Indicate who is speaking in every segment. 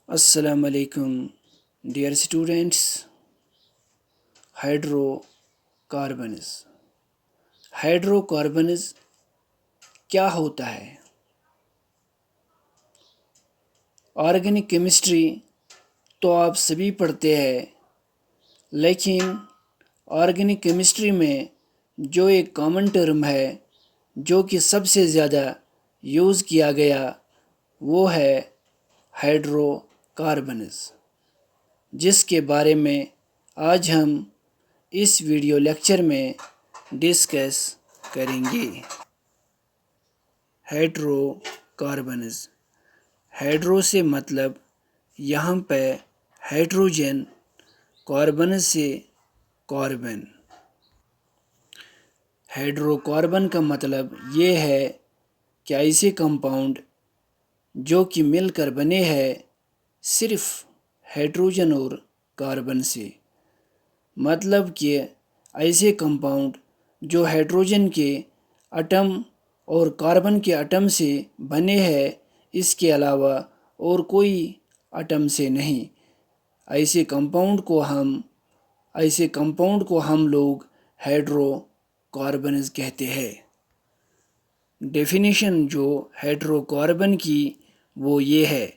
Speaker 1: السلام علیکم dear students. Hydro carbons کیا ہوتا ہے؟ آرگینک کیمسٹری تو آپ سبھی پڑھتے ہیں، لیکن آرگینک کیمسٹری میں جو ایک کامن ٹرم ہے جو کہ سب سے زیادہ یوز کیا گیا وہ ہے ہائیڈرو کاربنز، جس کے بارے میں آج ہم اس ویڈیو لیکچر میں ڈسکس کریں گے. ہائیڈرو کاربنز، ہائیڈرو سے مطلب یہاں پہ ہائیڈروجن، کاربن سے کاربن. ہائیڈرو کاربن کا مطلب یہ ہے کہ ایسے کمپاؤنڈ جو کہ مل کر بنے ہیں صرف ہائیڈروجن اور کاربن سے، مطلب کہ ایسے کمپاؤنڈ جو ہائیڈروجن کے ایٹم اور کاربن کے ایٹم سے بنے ہیں، اس کے علاوہ اور کوئی ایٹم سے نہیں. ایسے کمپاؤنڈ کو ہم لوگ ہائیڈرو کاربنز کہتے ہیں. ڈیفینیشن جو ہائیڈرو کاربن کی وہ یہ ہے: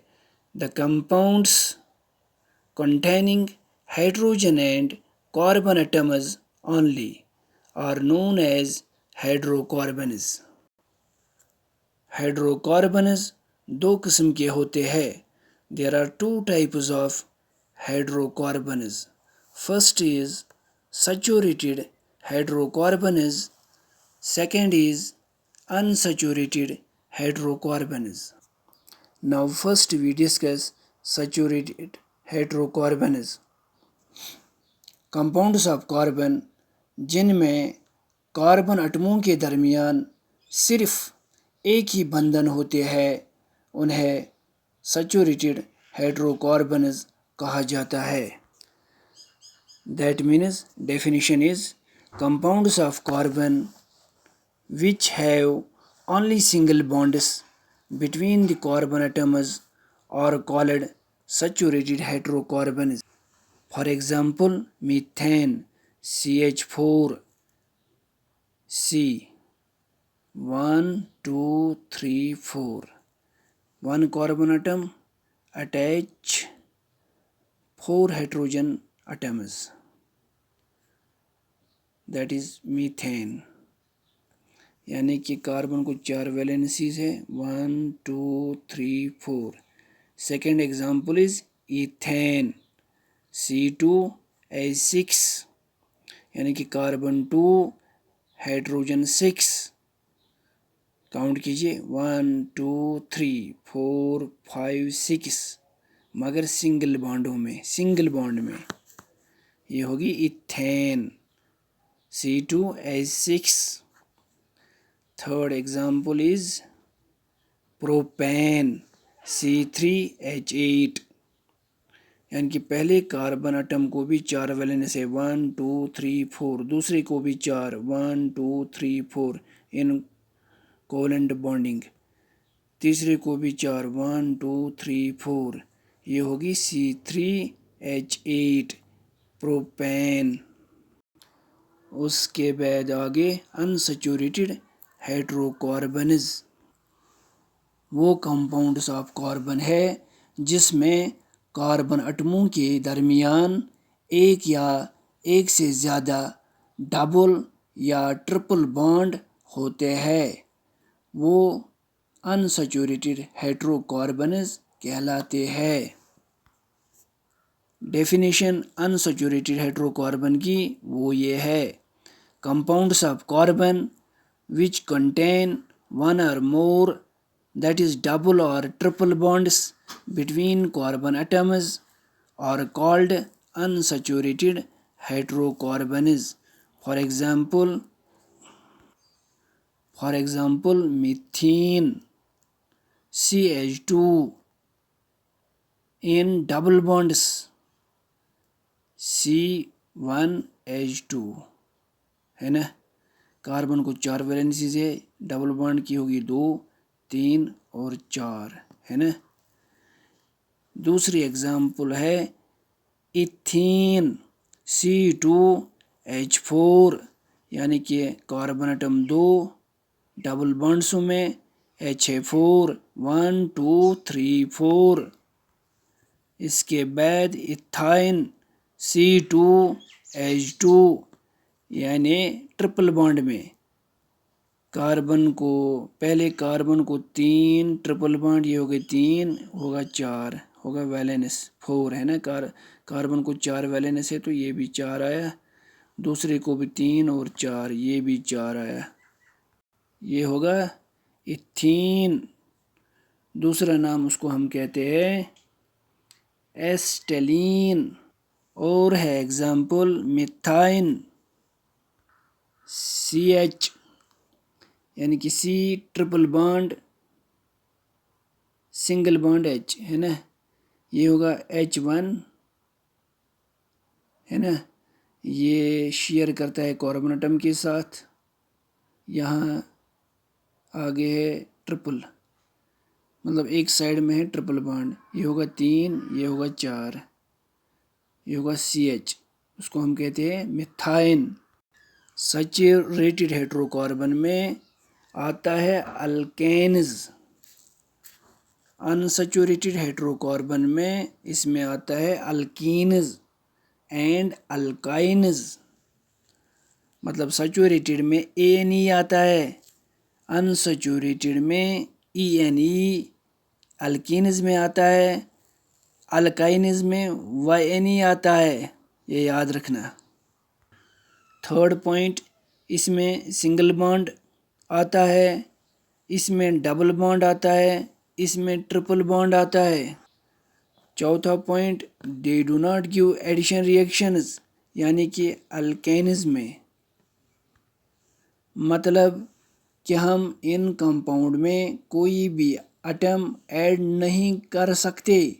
Speaker 1: دا compounds containing hydrogen and carbon atoms only are known as hydrocarbons. Hydrocarbons دو قسم کے ہوتے ہیں. There are two types of hydrocarbons. First is saturated hydrocarbons. Second is unsaturated hydrocarbons. Now first we discuss saturated hydrocarbons. Compounds of carbon جن میں carbon ایٹموں کے درمیان صرف ایک ہی بندھن ہوتے ہیں انہیں سیچوریٹڈ ہائیڈرو کاربنز کہا جاتا ہے. That means definition is compounds of carbon which have only single bonds between the carbon atoms are called saturated hydrocarbons. For example, methane CH4 C 1 2 3 4, one carbon atom attach 4 hydrogen atoms, that is methane. یعنی کہ carbon کو 4 ویلنسیز ہے 1 2 3 4. Second example is ethane C2H6 یعنی کہ carbon 2 hydrogen 6. Count کیجئے 1 2 3 4 5 6 مگر single bond میں یہ ہوگی ethane C2H6. Third example is propane C3H8 یعنی کہ پہلے کاربن ایٹم کو بھی 4 ویلنس ہے 1 2 3 4، دوسرے کو بھی 4 1 2 3 4 ان کوولنٹ بانڈنگ، تیسرے کو بھی 4 1 2 3 4، یہ ہوگی C3H8 پروپین. اس کے بعد آگے انسیچوریٹڈ ہائیڈرو کاربنز، وہ کمپاؤنڈس آف کاربن ہے جس میں کاربن ایٹموں کے درمیان ایک یا ایک سے زیادہ ڈبل یا ٹرپل بانڈ ہوتے ہیں، وہ انسیچوریٹڈ ہائیڈرو کاربنز کہلاتے ہیں. ڈیفینیشن انسیچوریٹڈ ہائیڈرو کاربن کی وہ یہ ہے: compounds of carbon which contain one or more, that is double or triple bonds between carbon atoms are called unsaturated hydrocarbons. For example, methane CH2 in double bonds C1H2 ہے نا، carbon کو 4 ویلنسیز ہے، double bond کی ہوگی 2 3 اور 4 ہے نا. دوسری اگزامپل ہے ایتھین C2H4 یعنی کہ کاربن ایٹم 2 ڈبل بانڈسوں میں H ہے 4 1 2 3 4. اس کے بعد ایتھائن C2H2 یعنی ٹرپل بانڈ میں پہلے کاربن کو 3 ٹرپل بانڈ، یہ ہوگا 3 ہوگا 4 ہوگا ویلنس 4 ہے نا، کاربن کو 4 ویلنس ہے تو یہ بھی 4 آیا، دوسرے کو بھی 3 اور 4 یہ بھی 4 آیا، یہ ہوگا ایتھین. دوسرا نام اس کو ہم کہتے ہیں ایسٹیلین. اور ہے ایگزامپل میتھائن CH یعنی کہ C triple bond single bond H ہے نا، یہ ہوگا H1 ہے نا، یہ شیئر کرتا ہے کاربن ایٹم کے ساتھ، یہاں آگے ہے ٹرپل، مطلب ایک سائڈ میں ہے ٹرپل بانڈ، یہ ہوگا 3 یہ ہوگا 4 یہ ہوگا CH، اس کو ہم کہتے ہیں میتھائن. سیچوریٹڈ ہیٹرو کاربن میں آتا ہے الکینز. انسیچوریٹڈ ہیٹرو کاربن میں اس میں آتا ہے الکینز اینڈ الکائنز. مطلب سیچوریٹڈ میں ANE آتا ہے، انسیچوریٹڈ میں ENE، الکینز میں آتا ہے، الکائنز میں YNE آتا ہے، یہ یاد رکھنا. تھرڈ پوائنٹ، اس میں سنگل بانڈ آتا ہے، اس میں ڈبل بانڈ آتا ہے، اس میں ٹرپل بانڈ آتا ہے. چوتھا point, they do not give addition reactions یعنی کہ الکینز میں، مطلب کہ ہم ان کمپاؤنڈ میں کوئی بھی ایٹم ایڈ نہیں کر سکتے،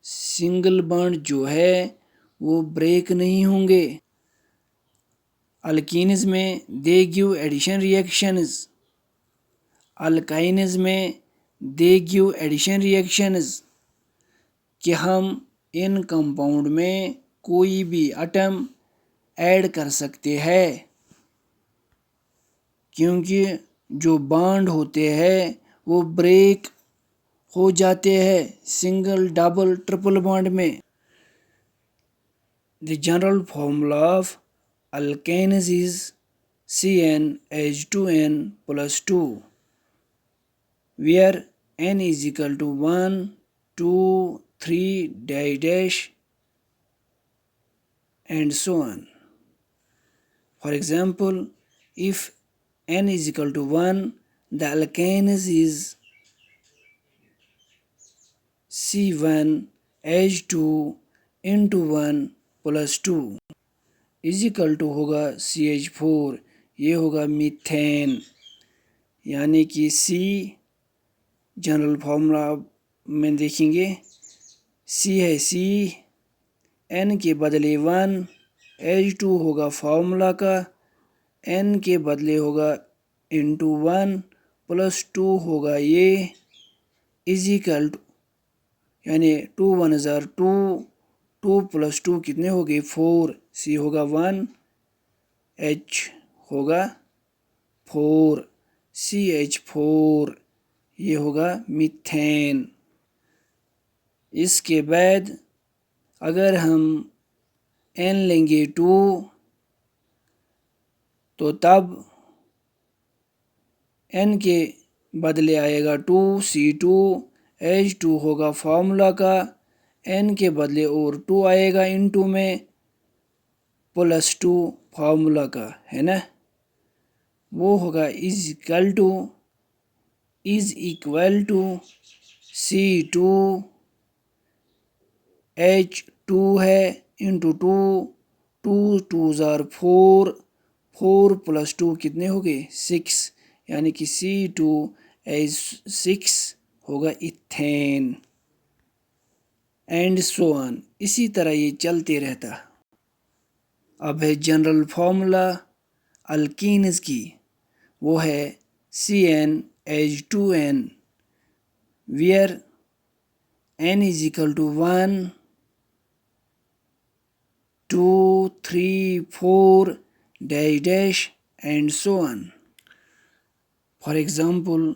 Speaker 1: سنگل بانڈ جو ہے وہ بریک نہیں ہوں گے. الکینز میں دے گیو ایڈیشن ریئیکشنز، الکائنز میں دے گیو ایڈیشن ریئیکشنز، کہ ہم ان کمپاؤنڈ میں کوئی بھی ایٹم ایڈ کر سکتے ہیں کیونکہ جو بانڈ ہوتے ہیں وہ بریک ہو جاتے ہیں سنگل ڈبل ٹرپل بانڈ میں. The general formula of alkanes is CnH2n plus 2, where n is equal to 1, 2, 3 dash and so on. For example, if n is equal to 1, the alkanes is C1H2 into 1 plus 2 is equal to ہوگا CH4، یہ ہوگا methane. یعنی کہ C general formula میں دیکھیں گے، C ہے C، N کے بدلے 1، H2 ہوگا فارمولا کا، N کے بدلے ہوگا انٹو 1 پلس 2 ہوگا یہ از ایکل ٹو، یعنی 2 1 2، 2 پلس 2 کتنے ہو گئے 4، C ہوگا 1، H ہوگا 4، CH4، یہ ہوگا میتھین. اس کے بعد اگر ہم N لیں گے 2 تو تب N کے بدلے آئے گا 2، C2H2 ہوگا فارمولا کا، N کے بدلے اور 2 آئے گا انٹو میں پلس 2 فارمولا کا ہے نا، وہ ہوگا از ایکول ٹو C2H2 ہے انٹو 2 2 4، 4 پلس 2 کتنے ہو گئے 6، یعنی کہ C2H6 ہوگا ایتھین اینڈ سو آن. اسی طرح یہ چلتے رہتا. اب ہے جنرل فارمولا الکینز کی، وہ ہے CnH2n، where n is equal to 1, 2, 3, 4, dash dash and so on. For example,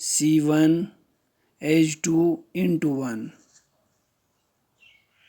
Speaker 1: C1H2 into 1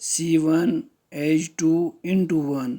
Speaker 1: C1H2 into 1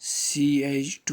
Speaker 1: CH2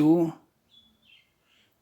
Speaker 1: 2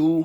Speaker 1: 2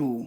Speaker 1: 2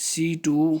Speaker 1: C2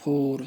Speaker 1: 4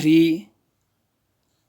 Speaker 1: 3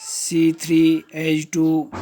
Speaker 1: C3H2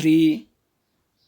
Speaker 1: 3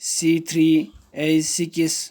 Speaker 1: C3H6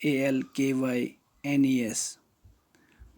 Speaker 1: ALKYNES।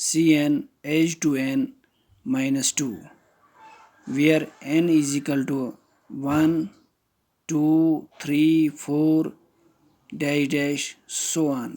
Speaker 1: CnH2n -2 where n is equal to 1, 2, 3, 4 dash dash so on।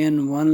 Speaker 1: n1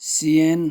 Speaker 1: Cn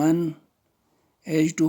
Speaker 1: 1 H2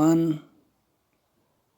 Speaker 1: 1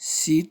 Speaker 1: C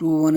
Speaker 1: 2 1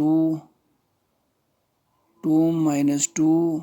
Speaker 1: 2 2 -2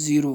Speaker 1: 0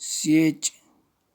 Speaker 1: CH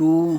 Speaker 1: 2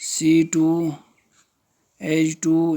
Speaker 1: C2H2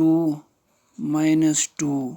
Speaker 1: 2 -2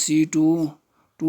Speaker 1: C2 2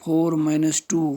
Speaker 1: 4 -2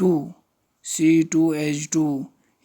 Speaker 1: 2 C2H2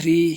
Speaker 1: 3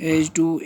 Speaker 1: H2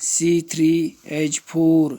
Speaker 1: C3H4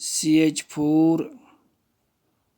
Speaker 1: CH4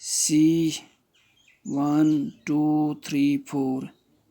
Speaker 1: C1 2 3 4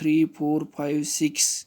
Speaker 1: 3 4 5 6।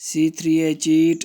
Speaker 1: C3H8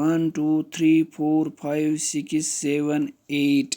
Speaker 1: 1 2 3 4 5 6 7 8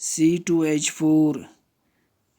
Speaker 1: C2H4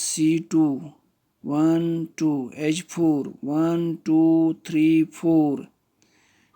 Speaker 1: C2 1 2 H4 1 2 3 4।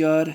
Speaker 1: 4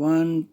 Speaker 1: 1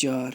Speaker 1: 4।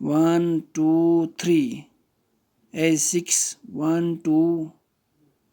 Speaker 1: 1 2 3 H6 1 2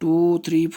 Speaker 1: 2 3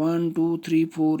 Speaker 1: 1 2 3 4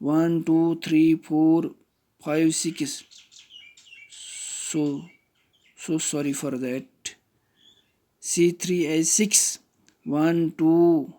Speaker 1: 1 2 3 4 5 6. So sorry for that. C3H6 1 2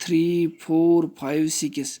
Speaker 1: 3 4 5 6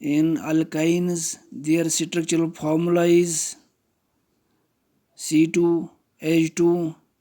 Speaker 1: In alkynes, their structural formula is C2H2,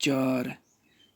Speaker 1: 4,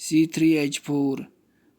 Speaker 1: C3H4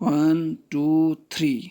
Speaker 1: 1 2 3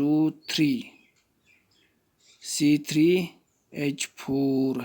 Speaker 1: 2 3 C3H4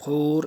Speaker 1: 4,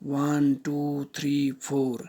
Speaker 1: 1 2 3 4,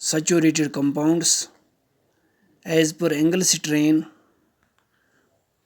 Speaker 1: saturated compounds as per Engelstern.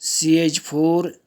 Speaker 1: CH4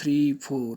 Speaker 1: 3 4,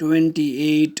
Speaker 1: 28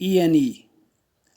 Speaker 1: ENE,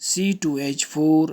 Speaker 1: C2H4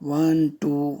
Speaker 1: 1 2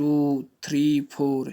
Speaker 1: 2 3 4,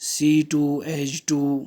Speaker 1: C2H2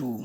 Speaker 1: 2,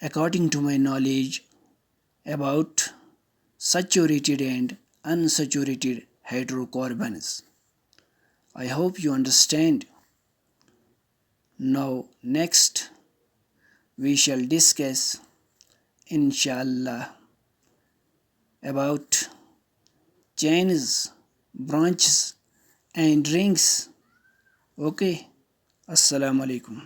Speaker 1: according to my knowledge about saturated and unsaturated hydrocarbons. I hope you understand. Now next we shall discuss inshallah about chains, branches and rings. Okay, assalamu alaikum.